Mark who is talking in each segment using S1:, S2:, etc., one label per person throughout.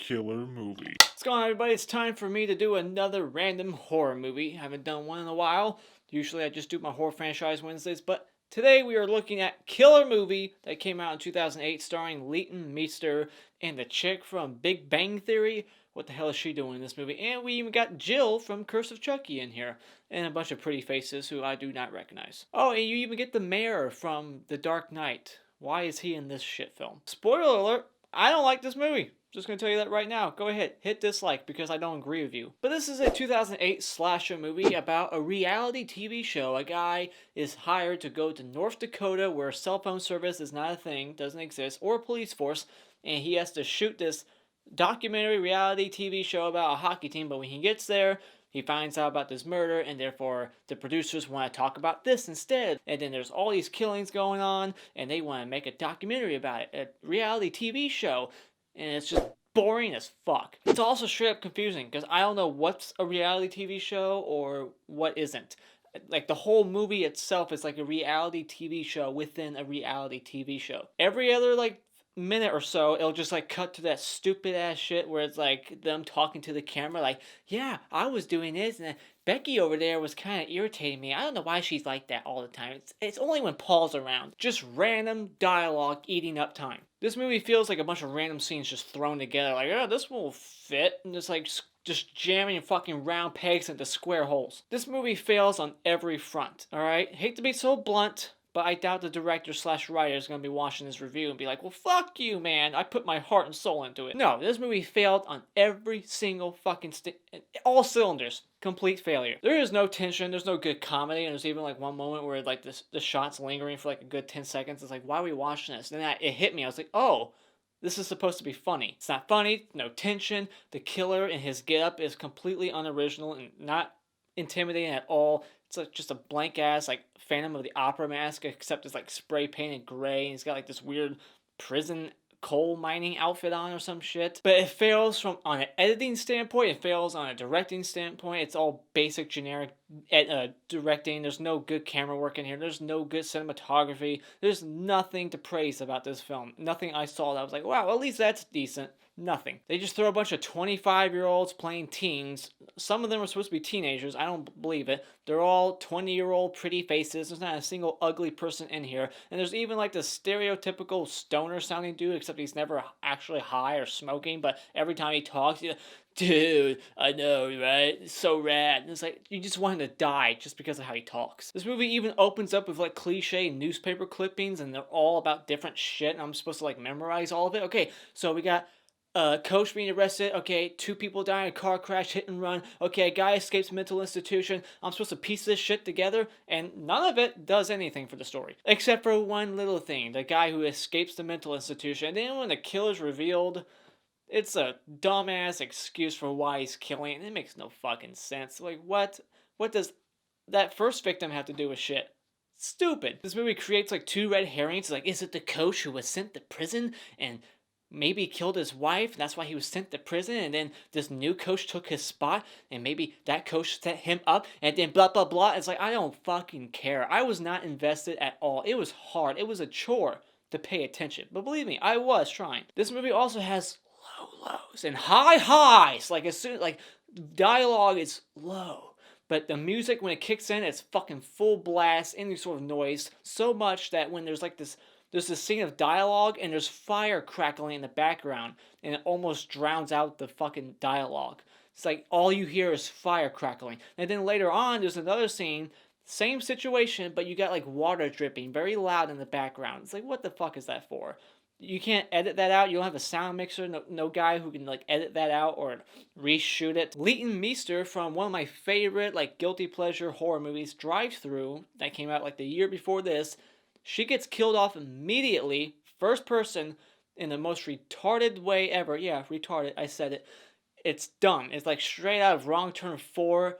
S1: killer movie.
S2: What's going on, everybody? It's time for me to do another random horror movie. I haven't done one in a while. Usually I just do my horror franchise Wednesdays, but today we are looking at Killer Movie that came out in 2008 starring Leighton Meester and the chick from Big Bang Theory. What the hell is she doing in this movie? And we even got Jill from Curse of Chucky in here. And a bunch of pretty faces who I do not recognize. Oh, and you even get the mayor from The Dark Knight. Why is he in this shit film? Spoiler alert, I don't like this movie. Just gonna tell you that right now. Go ahead, hit dislike because I don't agree with you. But this is a 2008 slasher movie about a reality TV show. A guy is hired to go to North Dakota where cell phone service is not a thing, doesn't exist, or a police force, and he has to shoot this documentary reality TV show about a hockey team. But when he gets there, he finds out about this murder, and therefore the producers want to talk about this instead. And then there's all these killings going on, and they want to make a documentary about it, a reality TV show. And it's just boring as fuck. It's also straight up confusing because I don't know what's a reality TV show or what isn't. Like the whole movie itself is like a reality TV show within a reality TV show. Every other like minute or so, it'll just like cut to that stupid ass shit where it's like them talking to the camera like, yeah, I was doing this and Becky over there was kind of irritating me. I don't know why she's like that all the time. It's only when Paul's around. Just random dialogue eating up time. This movie feels like a bunch of random scenes just thrown together. Like, oh, this will fit. And just like just jamming fucking round pegs into square holes. This movie fails on every front. Alright? Hate to be so blunt, but I doubt the director slash writer is going to be watching this review and be like, well, fuck you, man. I put my heart and soul into it. No, this movie failed on every single fucking all cylinders. Complete failure. There is no tension. There's no good comedy. And there's even like one moment where like the shot's lingering for like a good 10 seconds. It's like, why are we watching this? And then it hit me. I was like, oh, this is supposed to be funny. It's not funny. No tension. The killer and his getup is completely unoriginal and not intimidating at all. It's like just a blank ass like Phantom of the Opera mask, except it's like spray painted gray, and he's got like this weird prison coal mining outfit on or some shit. But it fails from on an editing standpoint, it fails on a directing standpoint. It's all basic generic directing. There's no good camera work in here. There's no good cinematography. There's nothing to praise about this film. Nothing I saw that I was like, wow, at least that's decent. Nothing. They just throw a bunch of 25-year-olds playing teens. Some of them are supposed to be teenagers. I don't believe it. They're all 20-year-old pretty faces. There's not a single ugly person in here. And there's even like this stereotypical stoner-sounding dude, except he's never actually high or smoking. But every time he talks, he's like, dude, I know, right? It's so rad. And it's like, you just want him to die just because of how he talks. This movie even opens up with like cliche newspaper clippings, and they're all about different shit. And I'm supposed to like memorize all of it. Okay, so we got coach being arrested. Okay, 2 people die in a car crash, hit and run. Okay, a guy escapes mental institution. I'm supposed to piece this shit together, and none of it does anything for the story. Except for one little thing, the guy who escapes the mental institution. And then when the killer's revealed, it's a dumbass excuse for why he's killing, and it makes no fucking sense. Like, what does that first victim have to do with shit? Stupid. This movie creates like 2 red herrings. Like, is it the coach who was sent to prison and maybe killed his wife, and that's why he was sent to prison, and then this new coach took his spot, and maybe that coach set him up, and then blah blah blah. It's like, I don't fucking care. I was not invested at all. It was hard. It was a chore to pay attention. But believe me, I was trying. This movie also has low lows and high highs. Like, as soon like dialogue is low, but the music when it kicks in, it's fucking full blast, any sort of noise, so much that when there's like this scene of dialogue and there's fire crackling in the background and it almost drowns out the fucking dialogue. It's like all you hear is fire crackling. And then later on there's another scene, same situation, but you got like water dripping very loud in the background. It's like, what the fuck is that for? You can't edit that out. You don't have a sound mixer. No guy who can like edit that out or reshoot it. Leighton Meester from one of my favorite like guilty pleasure horror movies, Drive Thru, that came out like the year before this. She gets killed off immediately, first person, in the most retarded way ever. Yeah, retarded, I said it. It's done. It's like straight out of Wrong Turn 4,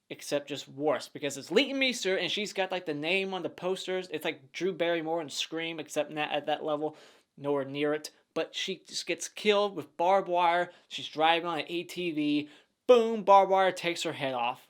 S2: except just worse. Because it's Leighton Meester, and she's got like the name on the posters. It's like Drew Barrymore and Scream, except not at that level, nowhere near it. But she just gets killed with barbed wire. She's driving on an ATV. Boom, barbed wire takes her head off.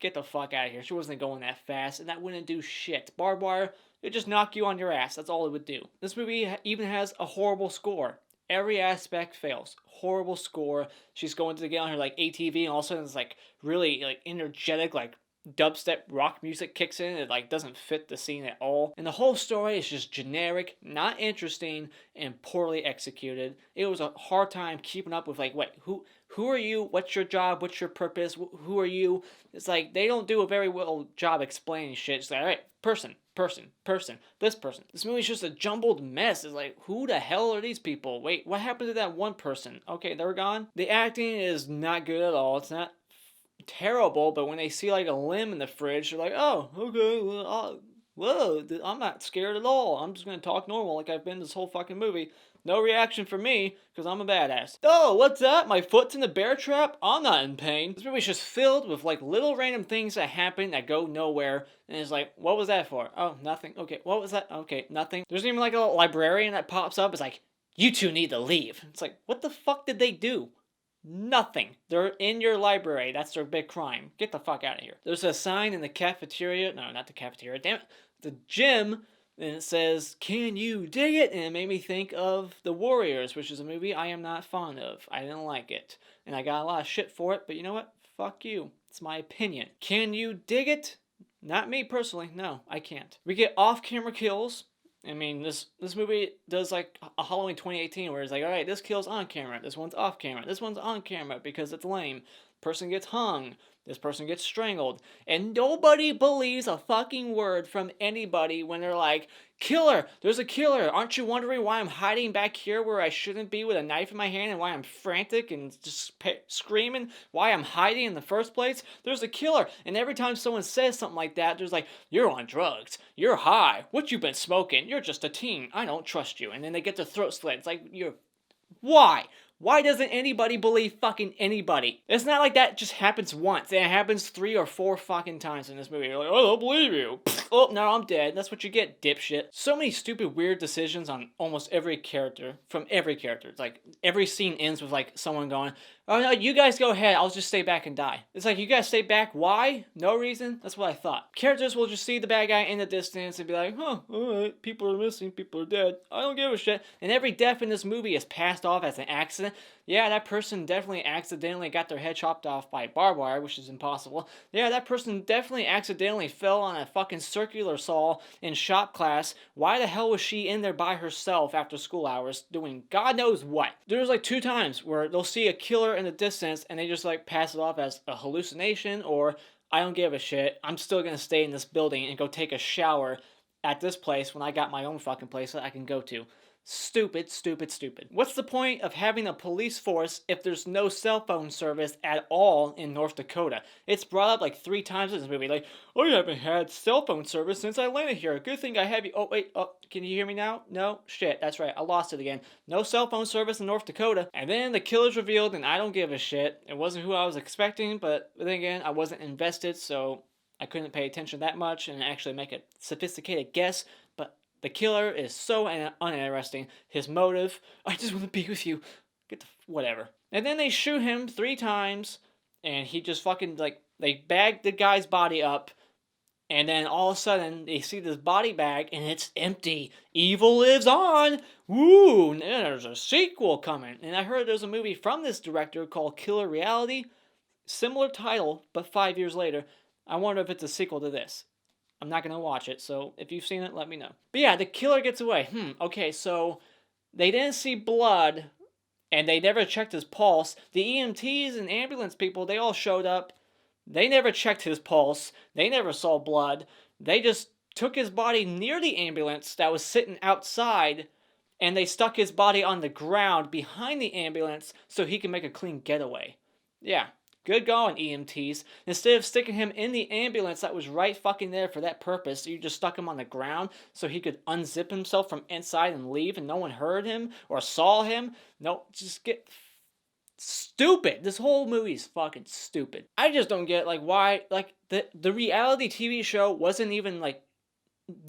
S2: Get the fuck out of here. She wasn't going that fast, and that wouldn't do shit. Barbed wire, it'd just knock you on your ass. That's all it would do. This movie even has a horrible score. Every aspect fails. Horrible score. She's going to get on her like ATV, and all of a sudden it's like really like energetic, like dubstep rock music kicks in. It like doesn't fit the scene at all, and the whole story is just generic, not interesting, and poorly executed. It was a hard time keeping up with like, wait, who are you? What's your job? What's your purpose? Who are you? It's like they don't do a very well job explaining shit. It's like, all right, person, this person. This movie's just a jumbled mess. It's like, who the hell are these people? Wait, what happened to that one person? Okay, they're gone. The acting is not good at all. It's not terrible, but when they see like a limb in the fridge, they're like, oh, okay, well, whoa, I'm not scared at all. I'm just gonna talk normal like I've been this whole fucking movie. No reaction from me, because I'm a badass. Oh, what's that? My foot's in the bear trap? I'm not in pain. This movie's just filled with like little random things that happen that go nowhere. And it's like, what was that for? Oh, nothing. Okay, what was that? Okay, nothing. There's even like a librarian that pops up. It's like, you two need to leave. It's like, what the fuck did they do? Nothing. They're in your library. That's their big crime. Get the fuck out of here. There's a sign in the cafeteria. No, not the cafeteria. Damn it. The gym. And it says, can you dig it? And it made me think of The Warriors, which is a movie I am not fond of. I didn't like it. And I got a lot of shit for it, but you know what? Fuck you. It's my opinion. Can you dig it? Not me personally. No, I can't. We get off-camera kills. I mean, this movie does like a Halloween 2018 where it's like, all right, this kill's on camera, this one's off camera, this one's on camera because it's lame. Person gets hung, this person gets strangled, and nobody believes a fucking word from anybody when they're like, killer, there's a killer. Aren't you wondering why I'm hiding back here where I shouldn't be with a knife in my hand and why I'm frantic and just screaming? Why I'm hiding in the first place? There's a killer. And every time someone says something like that, there's like, you're on drugs. You're high. What you been smoking? You're just a teen. I don't trust you. And then they get the throat slit. It's like, you're... Why? Why doesn't anybody believe fucking anybody? It's not like that just happens once. It happens 3 or 4 fucking times in this movie. You're like, oh, I don't believe you. Oh, no, I'm dead. That's what you get, dipshit. So many stupid, weird decisions on almost every character. From every character. It's like, every scene ends with like someone going, oh no, you guys go ahead. I'll just stay back and die. It's like, you guys stay back. Why? No reason? That's what I thought. Characters will just see the bad guy in the distance and be like, huh, alright, people are missing, people are dead. I don't give a shit. And every death in this movie is passed off as an accident. Yeah, that person definitely accidentally got their head chopped off by barbed wire, which is impossible. Yeah, that person definitely accidentally fell on a fucking circular saw in shop class. Why the hell was she in there by herself after school hours doing God knows what? There's like 2 times where they'll see a killer in the distance and they just like pass it off as a hallucination or I don't give a shit. I'm still gonna stay in this building and go take a shower at this place when I got my own fucking place that I can go to. Stupid, stupid, stupid. What's the point of having a police force if there's no cell phone service at all in North Dakota? It's brought up like 3 times in this movie. Like, I haven't had cell phone service since I landed here. Good thing I have you. Oh, wait. Oh, can you hear me now? No? Shit, that's right. I lost it again. No cell phone service in North Dakota. And then the killer's revealed and I don't give a shit. It wasn't who I was expecting, but then again, I wasn't invested, so I couldn't pay attention that much and actually make a sophisticated guess. But the killer is so uninteresting. His motive, I just want to be with you. Get the whatever. And then they shoot him 3 times, and he just fucking, like, they bag the guy's body up, and then all of a sudden, they see this body bag, and it's empty. Evil lives on! Woo! And there's a sequel coming. And I heard there's a movie from this director called Killer Reality. Similar title, but 5 years later. I wonder if it's a sequel to this. I'm not going to watch it, so if you've seen it, let me know. But yeah, the killer gets away. Okay, so they didn't see blood, and they never checked his pulse. The EMTs and ambulance people, they all showed up. They never checked his pulse. They never saw blood. They just took his body near the ambulance that was sitting outside, and they stuck his body on the ground behind the ambulance so he could make a clean getaway. Yeah. Good going, EMTs. Instead of sticking him in the ambulance that was right fucking there for that purpose, you just stuck him on the ground so he could unzip himself from inside and leave and no one heard him or saw him. No, just get... Stupid. This whole movie is fucking stupid. I just don't get, like, why, like, the reality TV show wasn't even, like,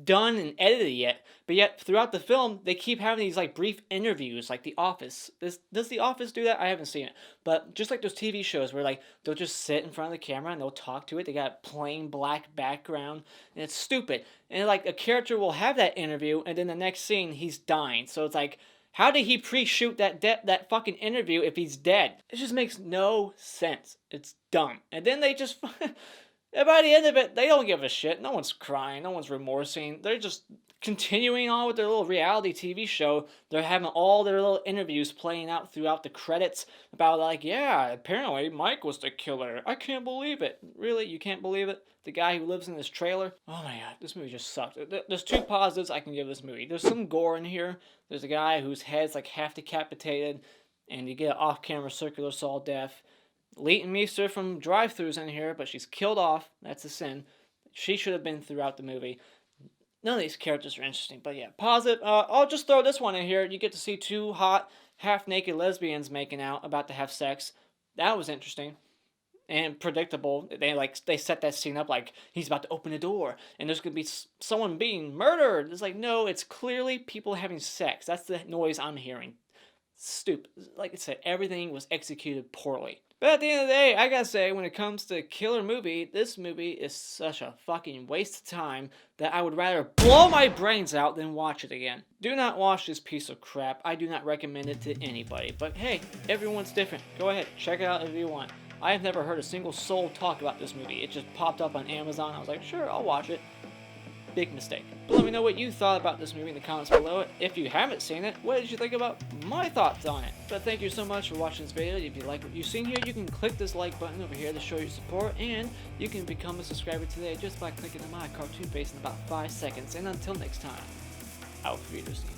S2: done and edited yet, but yet throughout the film they keep having these like brief interviews like The Office. Does The Office do that? I haven't seen it, but just like those TV shows where like they'll just sit in front of the camera and they'll talk to it. They got plain black background and it's stupid, and like a character will have that interview and then the next scene he's dying, so it's like, How did he pre-shoot that fucking interview if he's dead? It just makes no sense. It's dumb. And then they just... And by the end of it, they don't give a shit. No one's crying. No one's remorsing. They're just continuing on with their little reality TV show. They're having all their little interviews playing out throughout the credits about like, yeah, apparently Mike was the killer. I can't believe it. Really? You can't believe it? The guy who lives in this trailer? Oh my god, this movie just sucked. There's 2 positives I can give this movie. There's some gore in here. There's a guy whose head's like half decapitated, and you get an off-camera circular saw death. Leighton Meester from Drive-Thrus in here, but she's killed off. That's a sin. She should have been throughout the movie. None of these characters are interesting, but yeah, positive. I'll just throw this one in here. You get to see 2 hot, half-naked lesbians making out, about to have sex. That was interesting and predictable. They set that scene up like he's about to open a door and there's gonna be someone being murdered. It's like, no, it's clearly people having sex. That's the noise I'm hearing. Stupid. Like I said, everything was executed poorly. But at the end of the day, I gotta say, when it comes to killer movie, this movie is such a fucking waste of time that I would rather blow my brains out than watch it again. Do not watch this piece of crap. I do not recommend it to anybody. But hey, everyone's different. Go ahead, check it out if you want. I have never heard a single soul talk about this movie. It just popped up on Amazon. I was like, sure, I'll watch it. Big mistake. But let me know what you thought about this movie in the comments below. If you haven't seen it, what did you think about my thoughts on it? But thank you so much for watching this video. If you like what you've seen here, you can click this like button over here to show your support, and you can become a subscriber today just by clicking on my cartoon face in about 5 seconds. And until next time, auf Wiedersehen.